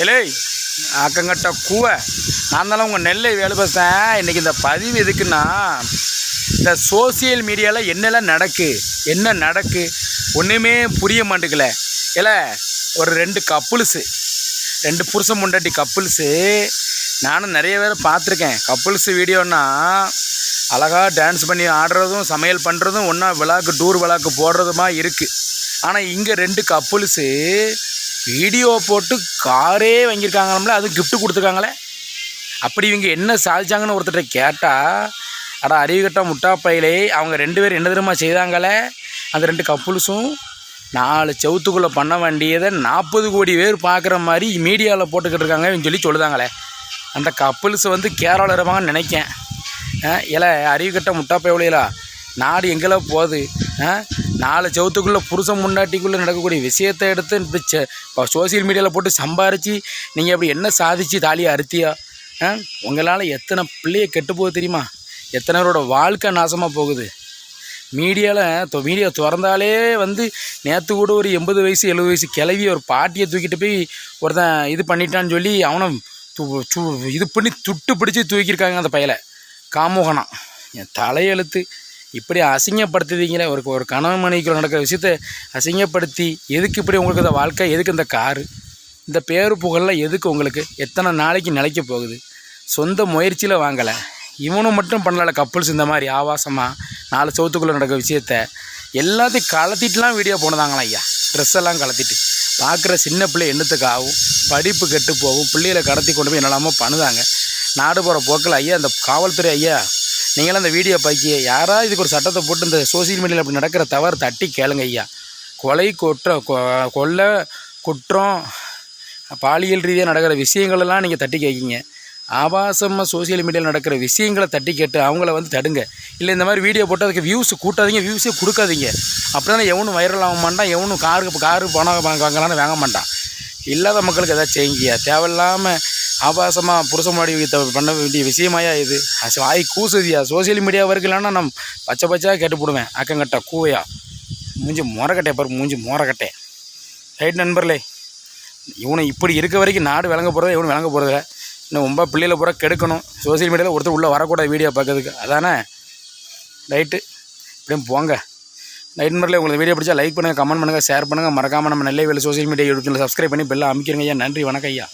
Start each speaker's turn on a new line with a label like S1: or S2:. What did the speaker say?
S1: இலே அக்கங்கட்ட கூவை நான் தானே உங்கள் நெல்லை வேலை பேசுகிறேன். இன்றைக்கி இந்த பதிவு எதுக்குன்னா, இந்த சோசியல் மீடியாவில் என்ன நடக்கு ஒன்றுமே புரிய மாட்டேங்கல. இல்லை ஒரு 2 கப்புள்ஸு 2 புருஷன் முண்டாட்டி கப்புள்ஸு நானும் நிறைய பேரை பார்த்துருக்கேன். கப்புள்ஸு வீடியோன்னா அழகாக டான்ஸ் பண்ணி ஆடுறதும் சமையல் பண்ணுறதும் ஒன்றா டூர் விளாக்கு போடுறதுமா இருக்குது. ஆனால் இங்கே 2 கப்புள்ஸு வீடியோ போட்டு காரே வாங்கியிருக்காங்களே, அதுவும் கிஃப்ட்டு கொடுத்துருக்காங்களே. அப்படி இவங்க என்ன சாதிச்சாங்கன்னு ஒருத்தர்கிட்ட கேட்டால், அடா அறிவுகட்ட முட்டாப்பையிலே அவங்க 2 பேர் என்ன தெரியுமா செய்தாங்களே, அந்த 2 கப்புள்ஸும் 4 செவத்துக்குள்ளே பண்ண வேண்டியதை 40 கோடி பேர் பார்க்குற மாதிரி மீடியாவில் போட்டுக்கிட்டு இருக்காங்க சொல்லுதாங்களே. அந்த கப்புள்ஸ் கேரளாவில் இருப்பாங்கன்னு நினைக்கேன். இல்லை அறிவுகட்ட முட்டாப்பையிலா நாடு எங்கே போகுது? 4 செவத்துக்குள்ளே புருஷன் முன்னாட்டிக்குள்ளே நடக்கக்கூடிய விஷயத்தை எடுத்து இப்போ சோசியல் மீடியாவில் போட்டு சம்பாரித்து நீங்கள் அப்படி என்ன சாதிச்சு தாலியை அறுத்தியா? உங்களால் எத்தனை பிள்ளையை கெட்டு போகுது தெரியுமா? எத்தனை பேரோட வாழ்க்கை நாசமாக போகுது. மீடியா திறந்தாலே நேற்று கூட ஒரு 80 வயசு 70 வயசு கிளவி ஒரு பாட்டியை தூக்கிட்டு போய் ஒருத்தன் இது பண்ணிட்டான்னு சொல்லி அவனை இது பண்ணி துட்டு பிடிச்சி தூக்கியிருக்காங்க அந்த பையலை. காமுகனா என் தலையெழுத்து. இப்படி அசிங்கப்படுத்துவீங்களே, ஒரு கணவன் மனைவிக்குள்ள நடக்கிற விஷயத்தை அசிங்கப்படுத்தி எதுக்கு இப்படி உங்களுக்கு இந்த வாழ்க்கை? எதுக்கு இந்த காரு, இந்த பேரு புகழெலாம் எதுக்கு உங்களுக்கு? எத்தனை நாளைக்கு நிலைக்க போகுது? சொந்த முயற்சியில் வாங்கலை. இவனும் மட்டும் பண்ணல. கப்புள்ஸ் இந்த மாதிரி ஆபாசமாக 4 செவத்துக்குள்ளே நடக்கிற விஷயத்த எல்லாத்தையும் கலத்திட்டுலாம் வீடியோ போனதாங்களா ஐயா. ட்ரெஸ்ஸெல்லாம் கலத்திட்டு பார்க்குற சின்ன பிள்ளை எண்ணத்துக்கு ஆகும், படிப்பு கெட்டு போகும், பிள்ளைகளை கடத்தி கொண்டு போய் என்னெல்லாமோ பண்ணுதாங்க. நாடு போகிற போக்கில் ஐயா இந்த காவல்துறை ஐயா நீங்களாம் இந்த வீடியோ பார்க்கி யாராவது இதுக்கு ஒரு சட்டத்தை போட்டு இந்த சோசியல் மீடியாவில் அப்படி நடக்கிற தவறு தட்டி கேளுங்க ஐயா. கொலை கொள்ளை குற்றம் பாலியல் ரீதியாக நடக்கிற விஷயங்களெல்லாம் நீங்கள் தட்டி கேட்கிங்க. ஆபாசமாக சோசியல் மீடியாவில் நடக்கிற விஷயங்களை தட்டி கேட்டு அவங்கள தடுங்க. இல்லை இந்த மாதிரி வீடியோ போட்டு அதுக்கு வியூஸ் கூட்டாதீங்க, வியூஸே கொடுக்காதீங்க. அப்படி தானே எவனும் வைரல் ஆக மாட்டான், எவனும் காரு பணம் வாங்கலான்னு வாங்க மாட்டான். இல்லாத மக்களுக்கு எதாவது செய்யுங்கய்யா. தேவையில்லாமல் ஆபாசமாக புருஷ முன்னாடி பண்ண வேண்டிய விஷயமாயா இது? வாய் கூசுதியா. சோசியல் மீடியா வரைக்கலான்னா நான் பச்சை கேட்டு போடுவேன். அக்கங்கட்ட கூவையா மூஞ்சி மொரக்கட்டை பாரு, மூஞ்சி மொரக்கட்டை. ரைட் நண்பர்களே, இவனை இப்படி இருக்க வரைக்கும் நாடு விளங்க போகிறத இவனு விளங்க போகிறதில்ல. இன்னும் ரொம்ப பிள்ளைகளை பூரா கெடுக்கணும். சோசியல் மீடியாவில் ஒருத்தர் உள்ளே வரக்கூடாது வீடியோ பார்க்கறதுக்கு. அதானே ரைட்டு. இப்படியும் போங்க. ரைட் நண்பர்களே, உங்களுக்கு வீடியோ பிடிச்சா லைக் பண்ணுங்கள், கமெண்ட் பண்ணுங்கள், ஷேர் பண்ணுங்கள். மறக்காமல் நம்ம நெல்லை வேலை social media YouTube channel subscribe பண்ணி பெல்லை அமைக்கிறீங்க ஐயா. நன்றி, வணக்கம் ஐயா.